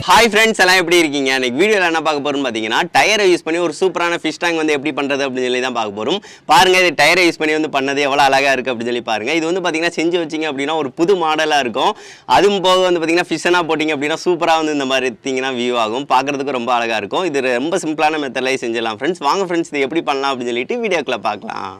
Hi friends, எல்லாம் எப்படி இருக்கீங்க? இன்னைக்கு வீடியோல என்ன பார்க்க போறோம்னு பாத்தீங்கன்னா டயரை யூஸ் பண்ணி ஒரு சூப்பரான ஃபிஷ் டேங்க் வந்து எப்படி பண்றது அப்படி சொல்லி தான் பார்க்க போறோம். பாருங்க இது டயரை யூஸ் பண்ணி வந்து பண்ணது எவ்வளவு அழகா இருக்கு அப்படி சொல்லி பாருங்க. இது வந்து பாத்தீங்கன்னா செஞ்சு வச்சீங்க அப்படினா ஒரு புது மாடலா இருக்கும். அதுவும் போக வந்து பாத்தீங்கன்னா ஃபிஷ்னா போடிங்க அப்படினா சூப்பரா வந்து இந்த மாதிரி தீங்கனா வியூ ஆகும். பார்க்கிறதுக்கு ரொம்ப அழகா இருக்கும். இது ரொம்ப சிம்பிளான மெத்தட்ல செஞ்சிடலாம் फ्रेंड्स. வாங்க फ्रेंड्स இது எப்படி பண்ணலாம் அப்படி சொல்லிட்டு வீடியோக்குள்ள பார்க்கலாம்.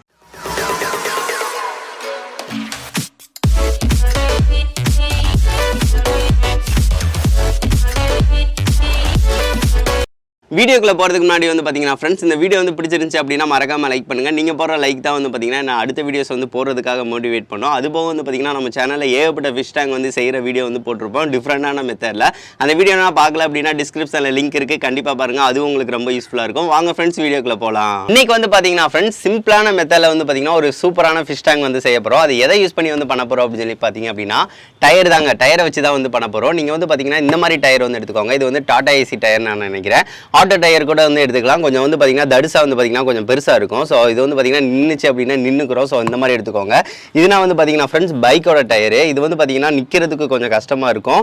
வீடியோக்குள்ள போறதுக்கு முன்னாடி வந்து பாத்தீங்கன்னா फ्रेंड्स இந்த வீடியோ வந்து பிடிச்சிருந்துச்சு அப்படினா மறக்காம லைக் பண்ணுங்க. நீங்க போற லைக் தான் வந்து பாத்தீங்கன்னா நான் அடுத்த வீடியோஸ் வந்து போடுறதுக்காக மோட்டிவேட் பண்ணும். அதுபோக வந்து பாத்தீங்கன்னா நம்ம சேனல்ல ஏகப்பட்ட ஃபிஷ் டேங்க் வந்து செய்யற வீடியோ வந்து போட்டுருப்போம் டிஃபரெண்டான மெத்தட்ல. அந்த வீடியோ நான் பார்க்கல அப்படினா டிஸ்கிரிப்ஷன்ல லிங்க் இருக்கு, கண்டிப்பா பாருங்க. அது உங்களுக்கு ரொம்ப யூஸ்ஃபுல்லா இருக்கும். வாங்க फ्रेंड्स வீடியோக்குள்ள போலாம். இன்னைக்கு வந்து பாத்தீங்கன்னா फ्रेंड्स சிம்பிளான மெத்தட்ல வந்து பாத்தீங்கன்னா ஒரு சூப்பரான ஃபிஷ் டேங்க் வந்து செய்ய போறோம். அது எதை யூஸ் பண்ணி வந்து பண்ண போறோம் அப்படி சொல்லி பாத்தீங்க அப்படினா டயர் தாங்க. டயரை வச்சு தான் வந்து பண்ண போறோம். நீங்க வந்து பாத்தீங்கன்னா இந்த மாதிரி டயர் வந்து எடுத்துக்கோங்க. இது வந்து டாடா ஏசி டயர் நான் நினைக்கிறேன். ஆட்டோ டயர் கூட வந்து எடுத்துக்கலாம். கொஞ்சம் வந்து பாத்தீங்கன்னா தடுசா வந்து பாத்தீங்கன்னா கொஞ்சம் பெருசா இருக்கும். சோ இது வந்து பாத்தீங்கன்னா நின்னுச்சு அப்படினா நின்னுக்குறோம். சோ இந்த மாதிரி எடுத்துக்கோங்க. இதுனா வந்து பாத்தீங்கன்னா फ्रेंड्स பைக்கோட டயர். இது வந்து பாத்தீங்கன்னா நிக்கிறதுக்கு கொஞ்சம் கஷ்டமா இருக்கும்.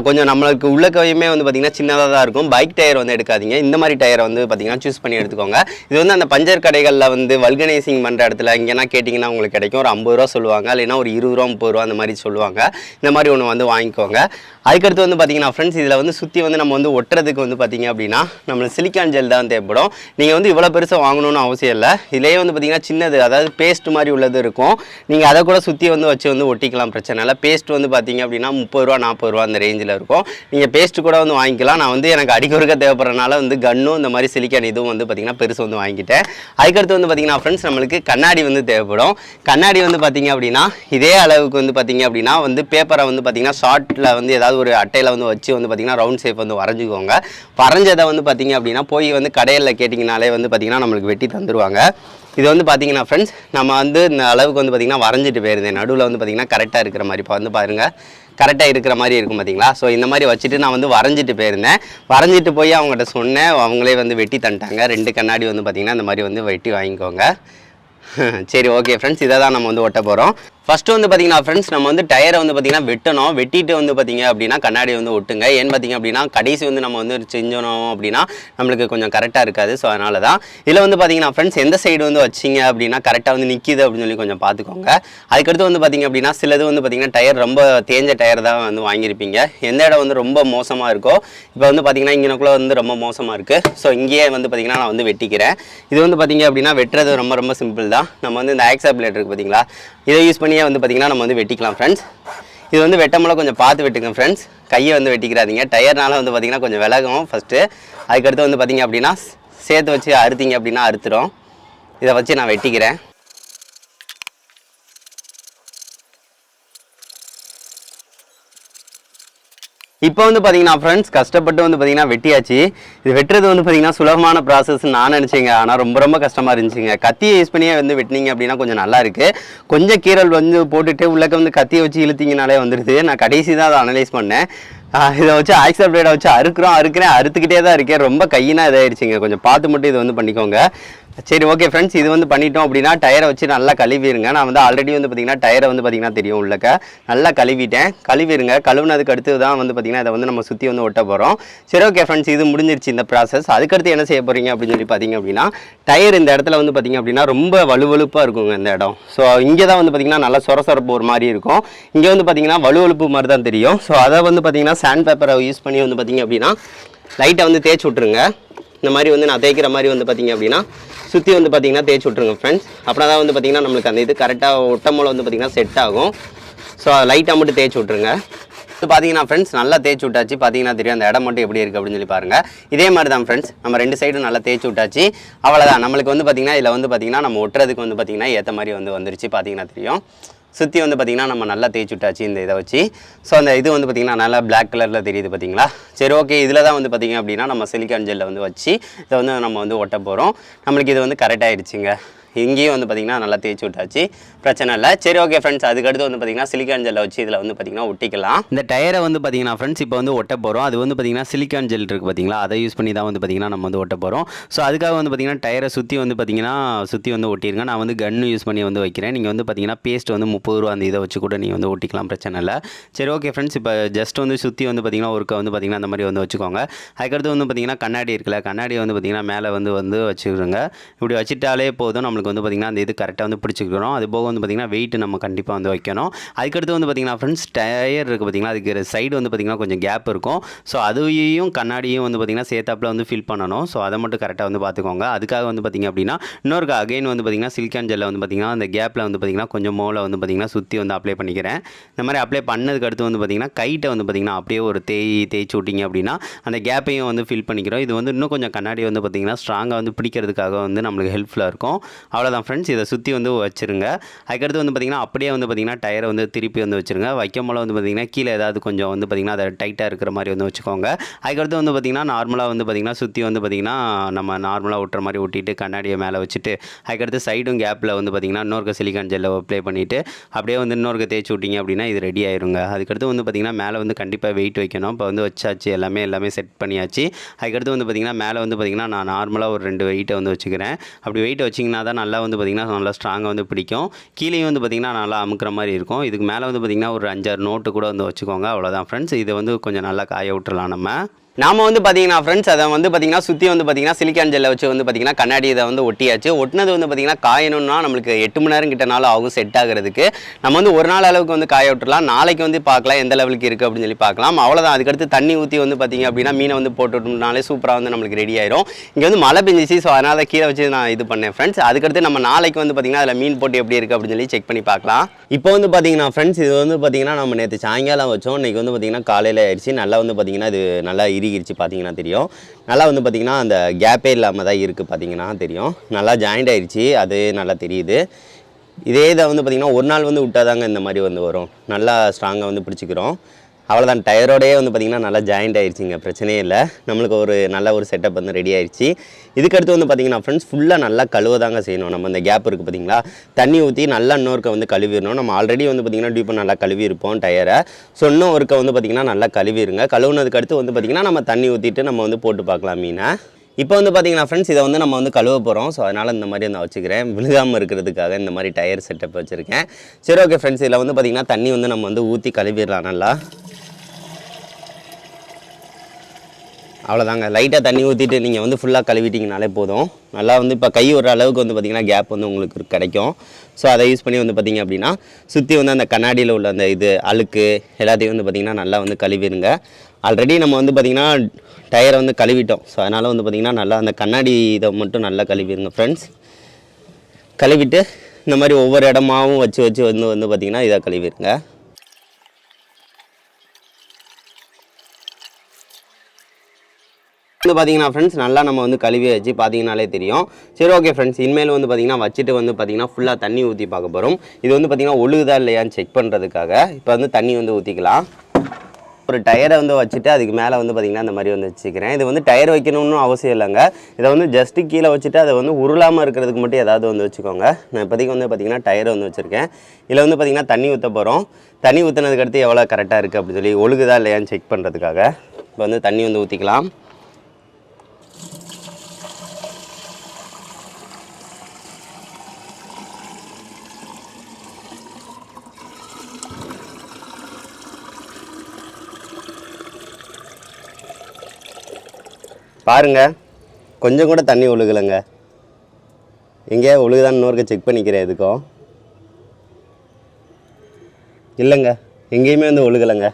கொஞ்சம் நமக்கு உள்ளக்கவையுமே வந்து பாத்தீங்கன்னா சின்னதா தான் இருக்கும். பைக் டயர் வந்து எடுக்காதீங்க. இந்த மாதிரி டயரை வந்து பாத்தீங்கன்னா சூஸ் பண்ணி எடுத்துக்கோங்க. இது வந்து அந்த பஞ்சர் கடைகள்ல வந்து வல்கனைசிங் பண்ற இடத்துல இங்கனா கேட்டிங்கன்னா உங்களுக்கு கிடைக்கும். ஒரு 50 ரூபாய் சொல்லுவாங்க. இல்லனா ஒரு 20 ரூபாய் 30 ரூபாய் அந்த மாதிரி சொல்லுவாங்க. இந்த மாதிரி ஒன்னு வந்து வாங்கிக்கோங்க. அதுக்கடுத்து வந்து பாத்தீங்கன்னா फ्रेंड्स இதுல வந்து சுத்தி வந்து நம்ம வந்து ஒட்டுறதுக்கு வந்து பாத்தீங்க அப்படினா நம்ம சிலிக்கான் ஜெல் தான் தேவைப்படும். நீங்க வந்து இவ்வளவு பெருசா வாங்கணும்னு அவசியம் இல்லை. இதுலயே வந்து பாத்தீங்கன்னா சின்னது, அதாவது பேஸ்ட் மாதிரி உள்ளது இருக்கும். நீங்க அதை கூட சுத்தி வந்து வச்சு வந்து ஒட்டிக்கலாம், பிரச்சனை இல்லை. பேஸ்ட் வந்து பாத்தீங்க அப்படின்னா 30 ரூபாய் 40 ரூபாய் அந்த ரேஞ்சில் இருக்கும். நீங்க பேஸ்ட் கூட வந்து வாங்கிக்கலாம். நான் வந்து எனக்கு அடிக்கொருக்க தேவைப்படுறதுனால வந்து கன்னும் இந்த மாதிரி சிலிக்கான் இதுவும் வந்து பாத்தீங்கன்னா பெருசு வந்து வாங்கிட்டேன். அதுக்கடுத்து வந்து பாத்தீங்கன்னா फ्रेंड्स நம்மளுக்கு கண்ணாடி வந்து தேவைப்படும். கண்ணாடி வந்து பாத்தீங்க அப்படின்னா இதே அளவுக்கு வந்து பாத்தீங்க அப்படின்னா வந்து பேப்பரை வந்து பாத்தீங்கன்னா ஷார்ட்ல வந்து ஏதாவது ஒரு அட்டையில வந்து வச்சு வந்து பாத்தீங்கன்னா ரவுண்ட் ஷேப் வந்து வரைஞ்சுக்கோங்க. வரைஞ்சதை வந்து பாத்தீங்க அப்படின்னா போய் வந்து கடையில் கேட்டிங்கனாலே வந்து பாத்தீங்கன்னா நம்மளுக்கு வெட்டி தந்துருவாங்க. இது வந்து பாத்தீங்கன்னா फ्रेंड्स நம்ம வந்து இந்த அளவுக்கு வந்து பாத்தீங்கன்னா வரைஞ்சிட்டு போயிருந்தேன். நடுவில் வந்து பாத்தீங்கன்னா கரெக்டாக இருக்கிற மாதிரி இப்போ வந்து பாருங்க கரெக்டாக இருக்கிற மாதிரி இருக்கும் பார்த்தீங்களா. ஸோ இந்த மாதிரி வச்சுட்டு நான் வந்து வரைஞ்சிட்டு போயிருந்தேன். வரைஞ்சிட்டு போய் அவங்ககிட்ட சொன்னேன். அவங்களே வந்து வெட்டி தந்துட்டாங்க. 2 கண்ணாடி வந்து பாத்தீங்கன்னா இந்த மாதிரி வந்து வெட்டி வாங்கிக்கோங்க. சரி ஓகே फ्रेंड्स இதை தான் நம்ம வந்து ஒட்ட போகிறோம். ஃபர்ஸ்ட் வந்து பாத்தீங்கன்னா फ्रेंड्स நம்ம வந்து டயரை வந்து பாத்தீங்கன்னா வெட்டணும். வெட்டிட்டு வந்து பாத்தீங்க அப்படின்னா கண்ணாடி வந்து ஒட்டுங்க. ஏன்னு பாத்தீங்க அப்படின்னா கடைசி வந்து நம்ம வந்து செஞ்சோம் அப்படின்னா நம்மளுக்கு கொஞ்சம் கரெக்டாக இருக்காது. ஸோ அதனால தான் இதில் வந்து பாத்தீங்கன்னா फ्रेंड्स எந்த சைடு வந்து வச்சிங்க அப்படின்னா கரெக்டாக வந்து நிற்கிது அப்படின்னு சொல்லி கொஞ்சம் பார்த்துக்கோங்க. அதுக்கடுத்து வந்து பாத்தீங்க அப்படின்னா சிலது வந்து பாத்தீங்கன்னா டயர் ரொம்ப தேஞ்ச டயர் தான் வந்து வாங்கியிருப்பீங்க. எந்த இடம் வந்து ரொம்ப மோசமாக இருக்கோ, இப்போ வந்து பாத்தீங்கன்னா இங்கனக்குள்ள வந்து ரொம்ப மோசமாக இருக்குது. ஸோ இங்கேயே வந்து பாத்தீங்கன்னா நான் வந்து வெட்டிக்கிறேன். இது வந்து பாத்தீங்க அப்படின்னா வெட்டுறது ரொம்ப ரொம்ப சிம்பிள் தான். நம்ம வந்து இந்த ஆக்ஸா பிளேட் இருக்குது பார்த்தீங்களா, இதை யூஸ் பண்ணியே வந்து பார்த்தீங்கன்னா நம்ம வந்து வெட்டிக்கலாம் फ्रेंड्स. இது வந்து வெட்டமெல்லாம் கொஞ்சம் பார்த்து வெட்டுங்க फ्रेंड्स. கையை வந்து வெட்டிக்கிறாதீங்க. டயர்னால வந்து பார்த்தீங்கன்னா கொஞ்சம் விலகும் ஃபஸ்ட்டு. அதுக்கடுத்து வந்து பார்த்தீங்க அப்படின்னா சேர்த்து வச்சு அறுத்தீங்க அப்படின்னா அறுத்துடும். இதை வச்சு நான் வெட்டிக்கிறேன். இப்போ வந்து பார்த்தீங்கன்னா फ्रेंड्स கஷ்டப்பட்டு வந்து பார்த்தீங்கன்னா வெட்டியாச்சு. இது வெட்டுறது வந்து பார்த்தீங்கன்னா சுலபமான ப்ராசஸ் நான் நினச்சேங்க. ஆனால் ரொம்ப ரொம்ப கஷ்டமாக இருந்துச்சுங்க. கத்தியை யூஸ் பண்ணியே வந்து வெட்டினீங்க அப்படின்னா கொஞ்சம் நல்லா இருக்குது. கொஞ்சம் கீரல் வந்து போட்டுட்டு உள்ளக்க வந்து கத்தியை வச்சு இழுத்தீங்கனாலே வந்துடுது. நான் கடைசி தான் அதை அனலைஸ் பண்ணேன். இதை வச்சு ஆக்ஸா பிளேடை வச்சு அறுக்கிறேன் அறுத்துக்கிட்டே தான் இருக்கேன். ரொம்ப கையினா இதாகிடுச்சிங்க. கொஞ்சம் பார்த்து மட்டும் இது வந்து பண்ணிக்கோங்க. சரி ஓகே फ्रेंड्स இது வந்து பண்ணிட்டோம் அப்படின்னா டயரை வச்சு நல்லா கழுவிடுங்க. நான் வந்து ஆல்ரெடி வந்து பார்த்தீங்கன்னா டயரை வந்து பார்த்தீங்கன்னா தெரியும் உள்ளக்க நல்லா கழுவிட்டேன். கழுவிடுங்க. கழுவுனதுக்கு அடுத்து தான் வந்து பார்த்தீங்கன்னா இதை வந்து நம்ம சுற்றி வந்து ஒட்ட போகிறோம். சரி ஓகே फ्रेंड्स இது முடிஞ்சிருச்சு இந்த ப்ராசஸ். அதுக்கடுத்து என்ன செய்ய போகிறீங்க அப்படின்னு சொல்லி பார்த்தீங்க அப்படின்னா டயர் இந்த இடத்துல வந்து பார்த்தீங்க அப்படின்னா ரொம்ப வலுவழுப்பாக இருக்குங்க இந்த இடம். ஸோ இங்கே தான் வந்து பார்த்தீங்கன்னா நல்லா சொரசொரப்பு ஒரு மாதிரி இருக்கும். இங்கே வந்து பார்த்தீங்கன்னா வலுவழுப்பு மாதிரி தான் தெரியும். ஸோ அதை வந்து பார்த்தீங்கன்னா சாண்ட் பேப்பரை யூஸ் பண்ணி வந்து பார்த்தீங்க அப்படின்னா லைட்டை வந்து தேய்ச்சி விட்ருங்க. இந்த மாதிரி வந்து நான் தேய்க்கிற மாதிரி வந்து பார்த்தீங்க அப்படின்னா சுற்றி வந்து பார்த்தீங்கன்னா தேய்ச்சி விட்ருங்க फ्रेंड्स. அப்படின்னா தான் வந்து பார்த்தீங்கன்னா நம்மளுக்கு அந்த இது கரெக்டாக ஒட்டமோல வந்து பார்த்தீங்கன்னா செட் ஆகும். ஸோ லைட்டாக மட்டும் தேய்ச்சி விட்ருங்க. இது பார்த்தீங்கன்னா फ्रेंड्स நல்லா தேய்ச்சி விட்டாச்சு. பார்த்தீங்கன்னா தெரியும் அந்த இடம் மட்டும் எப்படி இருக்குது அப்படின்னு சொல்லி பாருங்கள். இதே மாதிரி தான் फ्रेंड्स நம்ம 2 சைடும் நல்லா தேய்ச்சி விட்டாச்சு. அவ்வளோதான். நம்மளுக்கு வந்து பார்த்தீங்கன்னா இதில் வந்து பார்த்தீங்கன்னா நம்ம ஒட்டுறதுக்கு வந்து பார்த்தீங்கன்னா ஏற்ற மாதிரி வந்து வந்துருச்சு. பார்த்தீங்கன்னா தெரியும் சுற்றி வந்து பார்த்திங்கன்னா நம்ம நல்லா தேய்ச்சி விட்டாச்சு இந்த இதை வச்சு. ஸோ அந்த இது வந்து பார்த்திங்கன்னா நல்லா பிளாக் கலரில் தெரியுது பார்த்தீங்களா. சரி ஓகே இதில் தான் வந்து பார்த்திங்க அப்படின்னா நம்ம சிலிக்கான் ஜெல்லை வந்து வச்சு இதை வந்து நம்ம வந்து ஒட்ட போகிறோம். நம்மளுக்கு இது வந்து கரெக்டாகிடுச்சுங்க. இங்கேயும் வந்து பார்த்திங்கன்னா நல்லா தேய்ச்சி விட்டாச்சு, பிரச்சனை இல்லை. சரி ஓகே ஃப்ரெண்ட்ஸ், அதுக்கடுத்து வந்து பார்த்திங்கன்னா சிலிக்கான் ஜெல்லை வச்சு இதில் வந்து பார்த்திங்கன்னா ஒட்டிக்கலாம். இந்த டயரை வந்து பார்த்திங்கன்னா ஃப்ரெண்ட்ஸ் இப்போ வந்து ஒட்ட போகிறோம். அது வந்து பார்த்திங்கன்னா சிலிக்கான் ஜெல் இருக்குது பார்த்திங்களா, அதை யூஸ் பண்ணி தான் வந்து பார்த்திங்கன்னா நம்ம வந்து ஒட்ட போகிறோம். ஸோ அதுக்காக வந்து பார்த்திங்கன்னா டயரை சுற்றி வந்து பார்த்திங்கன்னா வந்து ஒட்டியிருங்க. நான் வந்து கன்று யூஸ் பண்ணி வந்து வைக்கிறேன். நீங்கள் வந்து பார்த்திங்கன்னா பேஸ்ட் வந்து 30 ரூபா அந்த இதை வச்சு கூட நீங்கள் வந்து ஒட்டிக்கலாம், பிரச்சனை இல்லை. சரி ஓகே ஃப்ரெண்ட்ஸ், இப்போ ஜஸ்ட் வந்து சுற்றி வந்து பார்த்திங்கன்னா ஒருக்க வந்து பார்த்திங்கன்னா அந்த மாதிரி வந்து வச்சுக்கோங்க. அதுக்கடுத்து வந்து பார்த்திங்கன்னா கண்ணாடி இருக்குல்ல, கண்ணாடியை வந்து பார்த்திங்கன்னா மேலே வந்து வச்சுக்கிறோங்க. இப்படி வச்சுட்டாலே போதும், நம்மளுக்கு வந்து பார்த்திங்கன்னா அந்த இது கரெக்டாக வந்து பிடிச்சிக்கிறோம். அது போக வந்து பார்த்திங்கன்னா வெயிட் நம்ம கண்டிப்பாக வந்து வைக்கணும். அதுக்கடுத்து வந்து பார்த்திங்கன்னா ஃப்ரெண்ட்ஸ் டயர் இருக்குது பார்த்திங்கன்னா, அதுக்கு சைடு வந்து பார்த்திங்கன்னா கொஞ்சம் கேப் இருக்கும். ஸோ அதையும் கண்ணாடியும் வந்து பார்த்திங்கன்னா சேர்த்தாப்பில் வந்து ஃபில் பண்ணணும். ஸோ அதை மட்டும் கரெக்டாக வந்து பார்த்துக்கோங்க. அதுக்காக வந்து பார்த்திங்க அப்படின்னா இன்னொரு அகைன் வந்து பார்த்திங்கன்னா சிலிக்கான் ஜெல்லை வந்து பார்த்திங்கன்னா அந்த கேப்பில் வந்து பார்த்திங்கன்னா கொஞ்சம் மோலை வந்து பார்த்திங்கன்னா சுற்றி வந்து அப்ளை பண்ணிக்கிறேன். இந்த மாதிரி அப்ளை பண்ணதுக்கு அடுத்து வந்து பார்த்திங்கன்னா கைட்டை வந்து பார்த்திங்கன்னா அப்படியே ஒரு தேய்ச்சி விட்டிங்க அப்படின்னா அந்த கேப்பையும் வந்து ஃபில் பண்ணிக்கிறோம். இது வந்து இன்னும் கொஞ்சம் கண்ணாடி வந்து பார்த்திங்கன்னா ஸ்ட்ராங்காக வந்து பிடிக்கிறதுக்காக வந்து நம்மளுக்கு ஹெல்ப்ஃபுல்லாக இருக்கும். அவ்வளோதான் ஃப்ரெண்ட்ஸ், இதை சுற்றி வந்து வச்சுருங்க. அதுக்கடுத்து வந்து பார்த்திங்கன்னா அப்படியே வந்து பார்த்திங்கன்னா டயரை வந்து திருப்பி வந்து வச்சுருங்க. வைக்கும் போல வந்து பார்த்திங்கன்னா கீழே ஏதாவது கொஞ்சம் வந்து பார்த்திங்கன்னா அதை டைட்டாக இருக்கிற மாதிரி வந்து வச்சுக்கோங்க. அதுக்கடுத்து வந்து பார்த்திங்கன்னா நார்மலாக வந்து பார்த்திங்கன்னா சுற்றி வந்து பார்த்திங்கன்னா நம்ம நார்மலாக ஒட்டுற மாதிரி ஒட்டிட்டு கண்ணாடியை மேலே வச்சுட்டு அதுக்கடுத்து சைடும் கேப்பில் வந்து பார்த்திங்கன்னா இன்னொரு சிலிக்கான் ஜெல்லை அப்ளை பண்ணிவிட்டு அப்படியே வந்து இன்னொரு தேய்ச்சி விட்டிங்க அப்படின்னா இது ரெடி ஆயிருங்க. அதுக்கடுத்து வந்து பார்த்திங்கன்னா மேலே வந்து கண்டிப்பாக வெயிட் வைக்கணும். இப்போ வந்து வச்சாச்சு, எல்லாமே செட் பண்ணியாச்சு. அதுக்கடுத்து வந்து பார்த்திங்கன்னா மேலே வந்து பார்த்திங்கன்னா நான் நார்மலாக ஒரு 2 வெயிட்டை வந்து வச்சுக்கிறேன். அப்படி வெயிட் வச்சிங்கன்னா தான் நல்லா வந்து பார்த்திங்கன்னா நல்லா ஸ்ட்ராங்காக வந்து பிடிக்கும். கீழேயும் வந்து பார்த்திங்கன்னா நல்லா அமுக்கிற மாதிரி இருக்கும். இதுக்கு மேலே வந்து பார்த்திங்கன்னா ஒரு 5-6 நோட்டு கூட வந்து வச்சுக்கோங்க. அவ்வளோதான் ஃப்ரெண்ட்ஸ், இதை வந்து கொஞ்சம் நல்லா காய விட்டுறலாம் நம்ம. நாம வந்து பார்த்தீங்கன்னா ஃப்ரெண்ட்ஸ் அதை வந்து பார்த்தீங்கன்னா சுற்றி வந்து பார்த்தீங்கன்னா சிலிக்கான் ஜெல்லை வச்சு வந்து பார்த்தீங்கன்னா கண்ணாடி இதை வந்து ஒட்டியாச்சு. ஒட்டினது வந்து பார்த்தீங்கன்னா காயணும்னா நம்மளுக்கு 8 மணி நேரம் கிட்ட நாள் ஆகும் செட் ஆகிறதுக்கு. நம்ம வந்து ஒரு நாள் அளவுக்கு வந்து காய விட்டுறலாம். நாளைக்கு வந்து பார்க்கலாம் எந்த லெவலுக்கு இருக்குது அப்படின்னு சொல்லி பார்க்கலாம். அவ்வளோதான். அதுக்கடுத்து தண்ணி ஊற்றி வந்து பார்த்தீங்க அப்படின்னா மீனை வந்து போட்டுவிட்டோம்னாலே சூப்பராக வந்து நம்மளுக்கு ரெடி ஆயிரும். இங்கே வந்து மழை பெஞ்சிச்சு, ஸோ அதனால் கீழே வச்சு நான் இது பண்ணேன் ஃப்ரெண்ட்ஸ். அதுக்கடுத்து நம்ம நாளைக்கு வந்து பார்த்தீங்கன்னா அதில் மீன் போட்டு எப்படி இருக்குது அப்படின்னு சொல்லி செக் பண்ணி பார்க்கலாம். இப்போ வந்து பார்த்தீங்கன்னா ஃப்ரெண்ட்ஸ் இது வந்து பார்த்தீங்கன்னா நம்ம நேற்று சாயங்காலம் வச்சோம். இன்றைக்கி வந்து பார்த்தீங்கன்னா காலையில் ஆயிடுச்சு. நல்லா வந்து பார்த்தீங்கன்னா இது நல்லா இறுகிருச்சு பார்த்தீங்கன்னா தெரியும். நல்லா வந்து பார்த்திங்கன்னா அந்த கேப்பே இல்லாமல் தான் இருக்குது பார்த்தீங்கன்னா தெரியும். நல்லா ஜாயிண்ட் ஆயிடுச்சு, அது நல்லா தெரியுது. இதே இதை வந்து பார்த்திங்கன்னா ஒரு நாள் வந்து விட்டாதாங்க இந்த மாதிரி வந்து வரும். நல்லா ஸ்ட்ராங்காக வந்து பிடிச்சிக்கிறோம். அவ்வளோதான், டயரோடையே வந்து பார்த்திங்கன்னா நல்லா ஜாயிண்ட் ஆயிடுச்சுங்க, பிரச்சனையே இல்லை. நம்மளுக்கு ஒரு நல்ல ஒரு செட்டப் வந்து ரெடி ஆயிடுச்சு. இதுக்கடுத்து வந்து பார்த்திங்கன்னா ஃப்ரெண்ட்ஸ் ஃபுல்லாக நல்லா கழுவதாங்க செய்யணும். நம்ம இந்த கேப் இருக்குது பார்த்திங்களா, தண்ணி ஊற்றி நல்லா இன்னொருக்க வந்து கழுவிடணும். நம்ம ஆல்ரெடி வந்து பார்த்திங்கன்னா டீப்பாக நல்லா கழுவி இருப்போம் டயரை. ஸோ இன்னும் ஒருக்க வந்து பார்த்திங்கன்னா நல்லா கழுவிடுங்க. கழுவுனதுக்கு அடுத்து வந்து பார்த்திங்கன்னா நம்ம தண்ணி ஊற்றிட்டு நம்ம வந்து போட்டு பார்க்கலாம் மீனை. இப்போ வந்து பார்த்திங்கன்னா ஃப்ரெண்ட்ஸ் இதை வந்து நம்ம வந்து கழுவ போகிறோம். ஸோ அதனால் இந்த மாதிரி நான் வச்சுக்கிறேன், விழுகாமல் இருக்கிறதுக்காக இந்த மாதிரி டயர் செட்டப் வச்சுருக்கேன். சரி ஓகே ஃப்ரெண்ட்ஸ், இதில் வந்து பார்த்திங்கன்னா தண்ணி வந்து நம்ம வந்து ஊற்றி கழுவிடலாம் நல்லா. அவ்வளோதாங்க, லைட்டாக தண்ணி ஊற்றிட்டு நீங்கள் வந்து ஃபுல்லாக கழுவிட்டிங்கனாலே போதும். நல்லா வந்து இப்போ கை ஒரு அளவுக்கு வந்து பார்த்திங்கன்னா கேப் வந்து உங்களுக்கு கிடைக்கும். ஸோ அதை யூஸ் பண்ணி வந்து பார்த்திங்க அப்படின்னா சுற்றி வந்து அந்த கண்ணாடியில் உள்ள அந்த இது அழுக்கு எல்லாத்தையும் வந்து பார்த்திங்கன்னா நல்லா வந்து கழுவிடுங்க. ஆல்ரெடி நம்ம வந்து பார்த்திங்கன்னா டயரை வந்து கழுவிட்டோம். ஸோ அதனால் வந்து பார்த்திங்கன்னா நல்லா அந்த கண்ணாடி இதை மட்டும் நல்லா கழுவிடுங்க ஃப்ரெண்ட்ஸ். கழுவிட்டு இந்த மாதிரி ஒவ்வொரு இடமாவும் வச்சு வந்து பார்த்திங்கன்னா இதை கழுவிடுங்க. வந்து பார்த்தீங்கன்னா ஃப்ரெண்ட்ஸ் நல்லா நம்ம வந்து கழுவி வச்சு பார்த்தீங்கனாலே தெரியும். சரி ஓகே ஃப்ரெண்ட்ஸ், இனிமேல் வந்து பார்த்தீங்கன்னா வச்சுட்டு வந்து பார்த்தீங்கன்னா ஃபுல்லாக தண்ணி ஊற்றி பார்க்க போகிறோம். இது வந்து பார்த்தீங்கன்னா ஒழுகுதா இல்லையான்னு செக் பண்ணுறதுக்காக இப்போ வந்து தண்ணி வந்து ஊற்றிக்கலாம். ஒரு டயரை வந்து வச்சுட்டு அதுக்கு மேலே வந்து பார்த்திங்கன்னா இந்த மாதிரி வந்து வச்சுக்கிறேன். இது வந்து டயர் வைக்கணும்னு அவசியம் இல்லைங்க. இதை வந்து ஜஸ்ட்டு கீழே வச்சுட்டு அதை வந்து உருளாமல் இருக்கிறதுக்கு மட்டும் ஏதாவது வந்து வச்சுக்கோங்க. நான் இப்போதைக்கு வந்து பார்த்திங்கன்னா டயரை வந்து வச்சுருக்கேன். இதில் வந்து பார்த்திங்கன்னா தண்ணி ஊற்ற போகிறோம். தண்ணி ஊற்றினதுக்கு அடுத்து எவ்வளோ கரெக்டாக இருக்குது அப்படின்னு சொல்லி ஒழுகுதா இல்லையான்னு செக் பண்ணுறதுக்காக இப்போ வந்து தண்ணி வந்து ஊற்றிக்கலாம். பாருங்க, கொஞ்சம் கூட தண்ணி ஒழுகலைங்க. எங்கேயா ஒழுகுதான்னு இன்னொருக்க செக் பண்ணிக்கிறேன். எதுக்கும் இல்லைங்க, எங்கேயுமே வந்து ஒழுகலைங்க.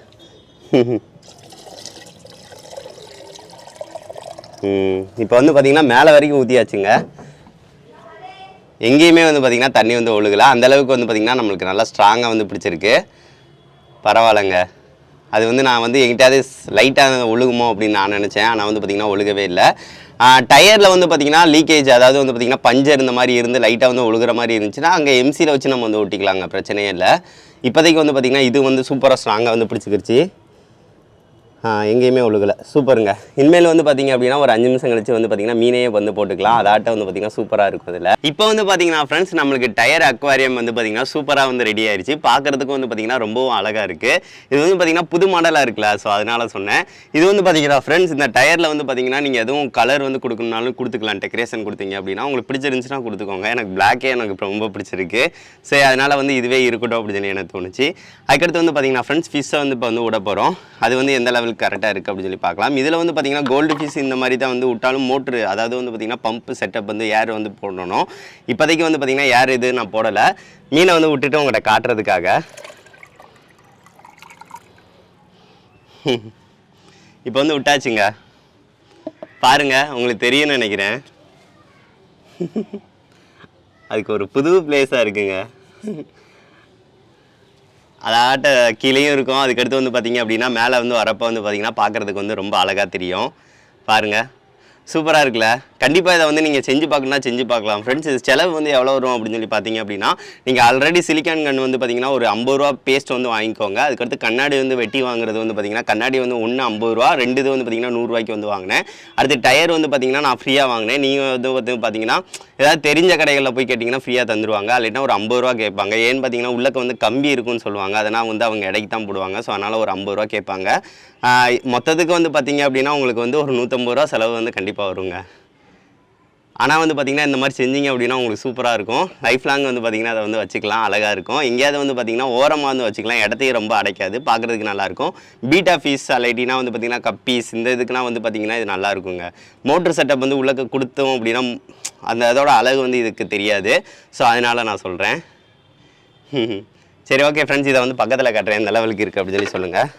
இப்போ வந்து பார்த்திங்கன்னா மேலே வரைக்கும் ஊற்றியாச்சுங்க. எங்கேயுமே வந்து பார்த்திங்கன்னா தண்ணி வந்து ஒழுகலை. அந்தளவுக்கு வந்து பார்த்திங்கன்னா நம்மளுக்கு நல்லா ஸ்ட்ராங்காக வந்து பிடிச்சிருக்கு. பரவாயில்லைங்க. அது வந்து நான் வந்து எங்கிட்டாவது லைட்டாக ஒழுகுமோ அப்படின்னு நான் நினச்சேன். ஆனால் வந்து பார்த்திங்கன்னா ஒழுகவே இல்லை. டயரில் வந்து பார்த்திங்கன்னா லீக்கேஜ், அதாவது வந்து பார்த்திங்கன்னா பஞ்சர் இந்த மாதிரி இருந்து லைட்டாக வந்து ஒழுகிற மாதிரி இருந்துச்சுன்னா அங்கே எம்சியில் வச்சு நம்ம வந்து ஒட்டிக்கலாங்க, பிரச்சனையே இல்லை. இப்போதைக்கு வந்து பார்த்திங்கன்னா இது வந்து சூப்பராக ஸ்ட்ராங்காக வந்து பிடிச்சிக்கிருச்சு. எங்கேயுமே ஒழுகலை. சூப்பருங்க. இனிமேல் வந்து பார்த்தீங்க அப்படின்னா ஒரு 5 நிமிஷம் கழிச்சு வந்து பார்த்தீங்கன்னா மீனையே வந்து போட்டுக்கலாம். அதாட்ட வந்து பார்த்தீங்கன்னா சூப்பராக இருக்கும் இதில். இப்போ வந்து பார்த்தீங்கன்னா ஃப்ரெண்ட்ஸ் நம்மளுக்கு டயர் அக்வாரியம் வந்து பார்த்தீங்கன்னா சூப்பராக வந்து ரெடி ஆயிடுச்சு. பார்க்குறதுக்கும் வந்து பார்த்தீங்கன்னா ரொம்பவும் அழகாக இருக்குது. இது வந்து பார்த்தீங்கன்னா புது மாடலாக இருக்குல்ல, ஸோ அதனால சொன்னேன். இது வந்து பார்த்தீங்கன்னா ஃப்ரெண்ட்ஸ் இந்த டயரில் வந்து பார்த்தீங்கன்னா நீங்கள் எதுவும் கலர் வந்து கொடுக்கணுனாலும் கொடுத்துக்கலாம். டெக்கரேஷன் கொடுத்தீங்க அப்படின்னா உங்களுக்கு பிடிச்சிருந்துச்சுன்னா கொடுத்துக்கோங்க. எனக்கு பிளாக்கே எனக்கு ரொம்ப பிடிச்சிருக்கு. சரி, அதனால் வந்து இதுவே இருக்கட்டும் அப்படின்னு சொல்லி எனக்கு தோணுச்சு. அதுக்கடுத்து வந்து பார்த்தீங்கன்னா ஃப்ரெண்ட்ஸ் ஃபிஷ்ஷை வந்து இப்போ வந்து விட போகிறோம். அது வந்து எந்த லெவலுக்கு கரெக்டாக இருக்குது அப்படின்னு சொல்லி பார்க்கலாம். இதில் வந்து பார்த்தீங்கன்னா கோல்டு ஃபிஷ் இந்த மாதிரி தான் வந்து விட்டாலும் மோட்ரு, அதாவது வந்து பார்த்தீங்கன்னா பம்ப் செட்டப் வந்து ஏர் வந்து போடணும். இப்போதைக்கு வந்து பார்த்தீங்கன்னா ஏர் இது நான் போடலை. மீனை வந்து விட்டுட்டு உங்கள்கிட்ட காட்டுறதுக்காக. இப்போ வந்து விட்டாச்சுங்க. பாருங்க, உங்களுக்கு தெரியும்னு நினைக்கிறேன். அதுக்கு ஒரு புது பிளேஸாக இருக்குங்க. அதாட்ட கீழேயும் இருக்கும். அதுக்கடுத்து வந்து பார்த்திங்க அப்படின்னா மேலே வந்து வரப்போ வந்து பார்த்திங்கன்னா பார்க்குறதுக்கு வந்து ரொம்ப அழகாக தெரியும். பாருங்கள், சூப்பராக இருக்குல்ல. கண்டிப்பாக இதை வந்து நீங்கள் செஞ்சு பார்க்கணுன்னா செஞ்சு பார்க்கலாம் ஃப்ரெண்ட்ஸ். இது செலவு வந்து எவ்வளோ வரும் அப்படின்னு சொல்லி பார்த்தீங்க அப்படின்னா, நீங்கள் ஆல்ரெடி சிலிக்கான் கன் வந்து பார்த்தீங்கன்னா ஒரு 50 ரூபா பேஸ்ட் வந்து வாங்கிக்கோங்க. அதுக்கடுத்து கண்ணாடி வந்து வெட்டி வாங்குறது வந்து பார்த்தீங்கன்னா கண்ணாடி வந்து 1 50 ரூபா, 2 இது வந்து பார்த்தீங்கன்னா 100 ரூபாய்க்கு வந்து வாங்கினேன். அடுத்து டயர் வந்து பார்த்தீங்கன்னா நான் ஃப்ரீயாக வாங்கினேன். நீங்கள் வந்து பார்த்தீங்கன்னா ஏதாவது தெரிஞ்ச கடைகளில் போய் கேட்டிங்கன்னா ஃப்ரீயாக தந்துருவாங்க. இல்லைன்னா ஒரு 50 ரூபா கேட்பாங்க. ஏன்னு பார்த்தீங்கன்னா உள்ளக்க வந்து கம்பி இருக்குன்னு சொல்லுவாங்க. அதனால் வந்து அவங்க இடைக்கு தான் போடுவாங்க. ஸோ அதனால் ஒரு 50 ரூபா கேட்பாங்க. மொத்தத்துக்கு வந்து பார்த்தீங்க அப்படின்னா உங்களுக்கு வந்து ஒரு 150 ரூபா செலவு வந்து கண்டிப்பாக வருங்க. ஆனால் வந்து பார்த்திங்கன்னா இந்த மாதிரி செஞ்சிங்க அப்படின்னா உங்களுக்கு சூப்பராக இருக்கும். லைஃப் லாங் வந்து பார்த்திங்கன்னா அதை வந்து வச்சுக்கலாம், அழகாக இருக்கும். எங்கேயாவது வந்து பார்த்திங்கன்னா ஓரமாக வந்து வச்சுக்கலாம், இடத்தையும் ரொம்ப அடைக்காது, பார்க்குறதுக்கு நல்லாயிருக்கும். பீட்டா ஃபீஸ் அலைட்டினா வந்து பார்த்திங்கன்னா கப்பீஸ் இந்த இதுக்குனா வந்து பார்த்திங்கன்னா இது நல்லா இருக்குங்க. மோட்ரு செட்டப் வந்து உள்ளே கொடுத்தோம் அப்படின்னா அதோட அழகு வந்து இதுக்கு தெரியாது. ஸோ அதனால் நான் சொல்கிறேன். சரி, ஓகே ஃப்ரெண்ட்ஸ், இதை வந்து பக்கத்தில் காட்டுறேன் எந்த லெவலுக்கு இருக்குது அப்படின்னு சொல்லி சொல்லுங்கள்.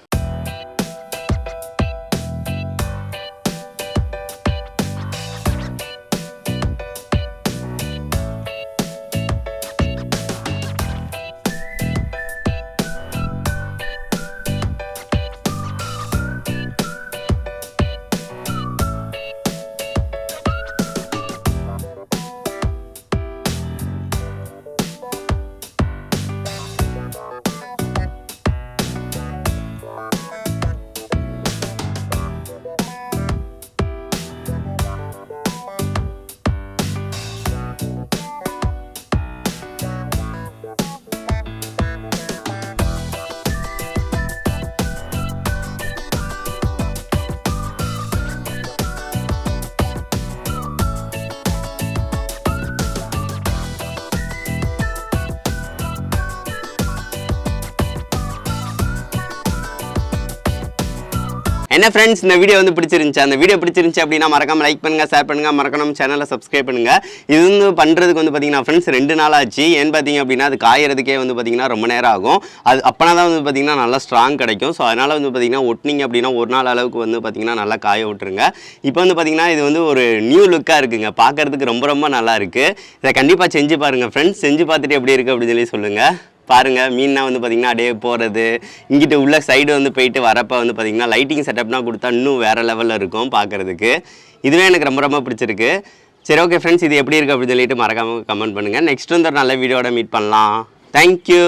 என்ன ஃப்ரெண்ட்ஸ், இந்த வீடியோ வந்து பிடிச்சிருந்துச்சு. அந்த வீடியோ பிடிச்சிருந்துச்சு அப்படின்னா மறக்காம லைக் பண்ணுங்க, ஷேர் பண்ணுங்க, மறக்காம சேனலை சப்ஸ்கிரைப் பண்ணுங்க. இது வந்து பண்ணுறதுக்கு வந்து பார்த்தீங்கன்னா ஃப்ரெண்ட்ஸ் 2 நாள் ஆச்சு. ஏன்னு பார்த்தீங்க அப்படின்னா அது காயறதுக்கே வந்து பார்த்தீங்கன்னா ரொம்ப நேரம் ஆகும். அது அப்போனா தான் வந்து பார்த்தீங்கன்னா நல்லா ஸ்ட்ராங் கிடைக்கும். ஸோ அதனால் வந்து பார்த்தீங்கன்னா ஒட்டினீங்க அப்படின்னா ஒரு நாள் அளவுக்கு வந்து பார்த்தீங்கன்னா நல்லா காய விட்டுருங்க. இப்போ வந்து பார்த்தீங்கன்னா இது வந்து ஒரு நியூ லுக்காக இருக்குங்க, பார்க்குறதுக்கு ரொம்ப ரொம்ப நல்லா இருக்குது. இதை கண்டிப்பாக செஞ்சு பாருங்கள் ஃப்ரெண்ட்ஸ். செஞ்சு பார்த்துட்டு எப்படி இருக்குது அப்படின்னு சொல்லி சொல்லுங்கள். பாருங்கள், மீன்னா வந்து பார்த்திங்கன்னா அப்படியே போகிறது, இங்கிட்ட உள்ள சைடு வந்து போயிட்டு வரப்போ வந்து பார்த்திங்கன்னா லைட்டிங் செட்டப்னால் கொடுத்தா இன்னும் வேறு லெவலில் இருக்கும் பார்க்குறதுக்கு. இதுவே எனக்கு ரொம்ப ரொம்ப பிடிச்சிருக்கு. சரி, ஓகே ஃப்ரெண்ட்ஸ், இது எப்படி இருக்குது அப்படின்னு சொல்லிட்டு மறக்காமல் கமெண்ட் பண்ணுங்கள். நெக்ஸ்ட் வந்து ஒரு நல்ல வீடியோட மீட் பண்ணலாம். தேங்க்யூ.